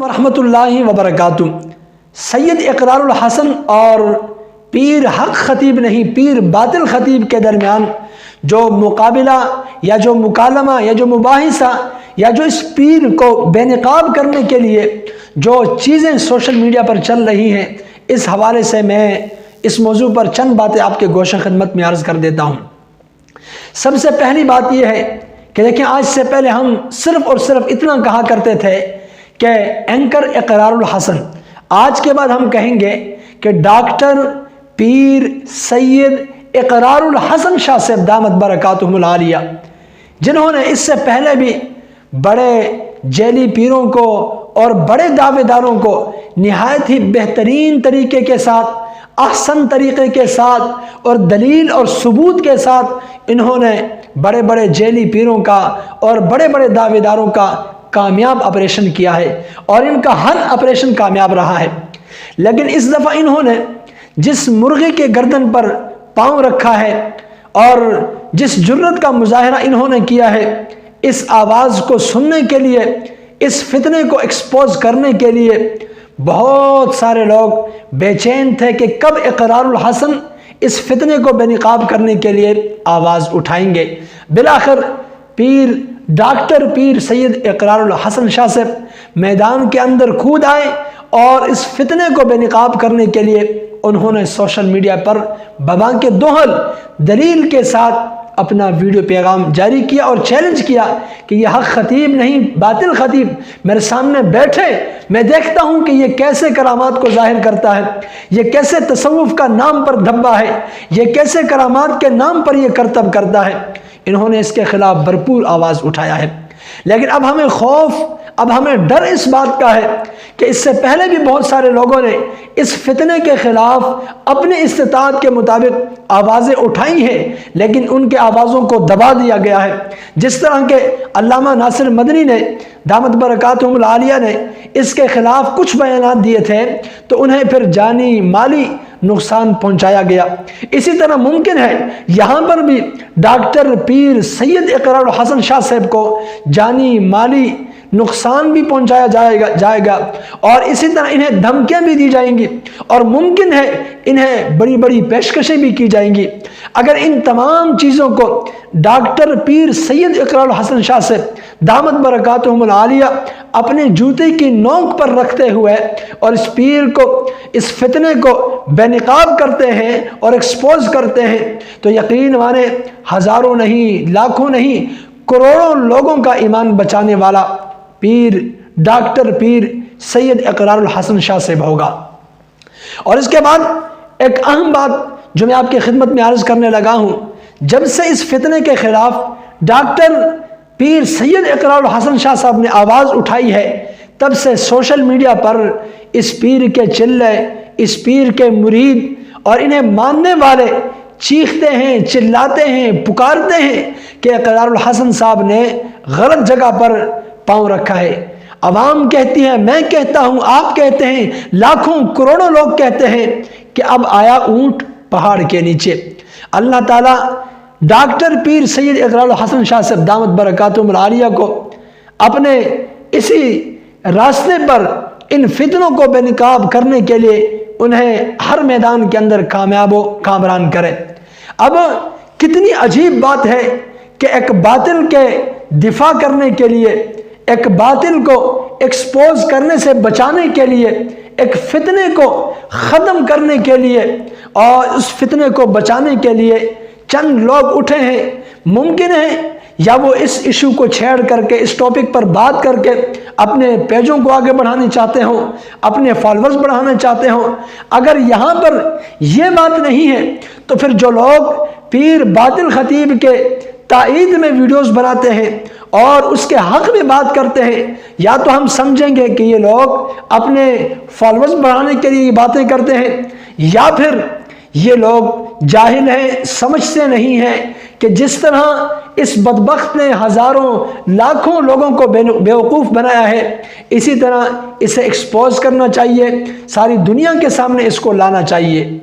ورحمۃ اللہ وبرکاتہ۔ سید اقرار الحسن اور پیر حق خطیب نہیں، پیر باطل خطیب کے درمیان جو مقابلہ یا جو مکالمہ یا جو مباحثہ یا جو اس پیر کو بے نقاب کرنے کے لیے جو چیزیں سوشل میڈیا پر چل رہی ہیں، اس حوالے سے میں اس موضوع پر چند باتیں آپ کے گوش خدمت میں عرض کر دیتا ہوں۔ سب سے پہلی بات یہ ہے کہ دیکھیں، آج سے پہلے ہم صرف اور صرف اتنا کہا کرتے تھے کہ اینکر اقرار الحسن، آج کے بعد ہم کہیں گے کہ ڈاکٹر پیر سید اقرار الحسن شاہ صاحب دامت برکاتہم العالیہ، جنہوں نے اس سے پہلے بھی بڑے جیلی پیروں کو اور بڑے دعوے داروں کو نہایت ہی بہترین طریقے کے ساتھ، احسن طریقے کے ساتھ اور دلیل اور ثبوت کے ساتھ انہوں نے بڑے بڑے جیلی پیروں کا اور بڑے بڑے دعوے داروں کا کامیاب آپریشن کیا ہے، اور ان کا ہر آپریشن کامیاب رہا ہے۔ لیکن اس دفعہ انہوں نے جس مرغے کے گردن پر پاؤں رکھا ہے اور جس جرت کا مظاہرہ انہوں نے کیا ہے، اس آواز کو سننے کے لیے، اس فتنے کو ایکسپوز کرنے کے لیے بہت سارے لوگ بے چین تھے کہ کب اقرار الحسن اس فتنے کو بے نقاب کرنے کے لیے آواز اٹھائیں گے۔ بالآخر ڈاکٹر پیر سید اقرار الحسن شاہ صاحب میدان کے اندر کود آئے اور اس فتنے کو بے نقاب کرنے کے لیے انہوں نے سوشل میڈیا پر ببانگ کے دوہل دلیل کے ساتھ اپنا ویڈیو پیغام جاری کیا اور چیلنج کیا کہ یہ حق خطیب نہیں، باطل خطیب میرے سامنے بیٹھے، میں دیکھتا ہوں کہ یہ کیسے کرامات کو ظاہر کرتا ہے، یہ کیسے تصوف کا نام پر دھبا ہے، یہ کیسے کرامات کے نام پر یہ کرتب کرتا ہے۔ انہوں نے اس کے خلاف بھرپور آواز اٹھایا ہے۔ لیکن اب ہمیں خوف، اب ہمیں ڈر اس بات کا ہے کہ اس سے پہلے بھی بہت سارے لوگوں نے اس فتنے کے خلاف اپنے استطاعت کے مطابق آوازیں اٹھائی ہیں، لیکن ان کے آوازوں کو دبا دیا گیا ہے۔ جس طرح کے علامہ ناصر مدنی نے دامت برکاتہم العالیہ نے اس کے خلاف کچھ بیانات دیے تھے تو انہیں پھر جانی مالی نقصان پہنچایا گیا۔ اسی طرح ممکن ہے یہاں پر بھی ڈاکٹر پیر سید اقرار الحسن شاہ صاحب کو جانی مالی نقصان بھی پہنچایا جائے گا اور اسی طرح انہیں دھمکیاں بھی دی جائیں گی، اور ممکن ہے انہیں بڑی بڑی پیشکشیں بھی کی جائیں گی۔ اگر ان تمام چیزوں کو ڈاکٹر پیر سید اقرار الحسن شاہ صاحب دامت برکاتہم العالیہ اپنے جوتے کی نوک پر رکھتے ہوئے اور اس پیر کو، اس فتنے کو بے نقاب کرتے ہیں اور ایکسپوز کرتے ہیں، تو یقین مانے ہزاروں نہیں، لاکھوں نہیں، کروڑوں لوگوں کا ایمان بچانے والا ڈاکٹر پیر سید اقرار الحسن شاہ صاحب ہوگا۔ اور اس کے بعد ایک اہم بات جو میں آپ کی خدمت میں عرض کرنے لگا ہوں، جب سے اس فتنے کے خلاف ڈاکٹر پیر سید اقرار الحسن شاہ صاحب نے آواز اٹھائی ہے، تب سے سوشل میڈیا پر اس پیر کے چلے، اس پیر کے مرید اور انہیں ماننے والے چیختے ہیں، چلاتے ہیں، پکارتے ہیں کہ اقرار الحسن صاحب نے غلط جگہ پر پاؤں رکھا ہے۔ عوام کہتی ہے، میں کہتا ہوں، آپ کہتے ہیں، لاکھوں کروڑوں لوگ کہتے ہیں کہ اب آیا اونٹ پہاڑ کے نیچے۔ اللہ تعالیٰ ڈاکٹر پیر سید اقرار الحسن شاہ صاحب دامت برکاتہم العالیہ کو اپنے اسی راستے پر ان فتنوں کو بے نقاب کرنے کے لیے انہیں ہر میدان کے اندر کامیاب و کامران کرے۔ اب کتنی عجیب بات ہے کہ ایک باطل کے دفاع کرنے کے لیے، ایک باطل کو ایکسپوز کرنے سے بچانے کے لیے، ایک فتنے کو ختم کرنے کے لیے اور اس فتنے کو بچانے کے لیے چند لوگ اٹھے ہیں۔ ممکن ہے یا وہ اس ایشو کو چھیڑ کر کے، اس ٹاپک پر بات کر کے اپنے پیجوں کو آگے بڑھانے چاہتے ہوں، اپنے فالورز بڑھانا چاہتے ہوں۔ اگر یہاں پر یہ بات نہیں ہے تو پھر جو لوگ پیر باطل خطیب کے تائید میں ویڈیوز بناتے ہیں اور اس کے حق میں بات کرتے ہیں، یا تو ہم سمجھیں گے کہ یہ لوگ اپنے فالورز بڑھانے کے لیے یہ باتیں کرتے ہیں، یا پھر یہ لوگ جاہل ہیں، سمجھتے نہیں ہیں کہ جس طرح اس بدبخت نے ہزاروں لاکھوں لوگوں کو بیوقوف بنایا ہے، اسی طرح اسے ایکسپوز کرنا چاہیے، ساری دنیا کے سامنے اس کو لانا چاہیے۔